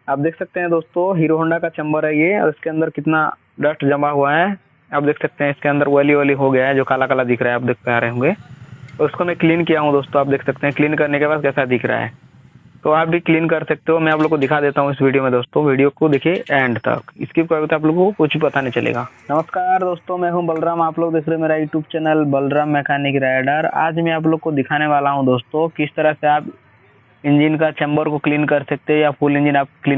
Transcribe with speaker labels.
Speaker 1: आप देख सकते हैं दोस्तों, हीरो होंडा का चैम्बर है ये, और इसके अंदर कितना डस्ट जमा हुआ है। आप देख सकते हैं इसके अंदर ऑयली ऑयली हो गया है, जो काला काला दिख रहा है, आप देख पा रहे होंगे। तो उसको मैं क्लीन किया हूँ दोस्तों, आप देख सकते हैं क्लीन करने के बाद कैसा दिख रहा है। तो आप भी क्लीन कर सकते हो, मैं आप लोग को दिखा देता हूँ इस वीडियो में दोस्तों। वीडियो को देखिए एंड तक, स्किप करोगे तो आप लोगों को कुछ पता नहीं चलेगा। नमस्कार दोस्तों, मैं हूं बलराम, आप लोग देख रहे हैं मेरा YouTube channel Balram mechanic rider. आज मैं आप लोग को दिखाने वाला हूं दोस्तों किस तरह से आप इंजन का चैम्बर को क्लीन कर सकते हैं, या फुल इंजन आप क्लीन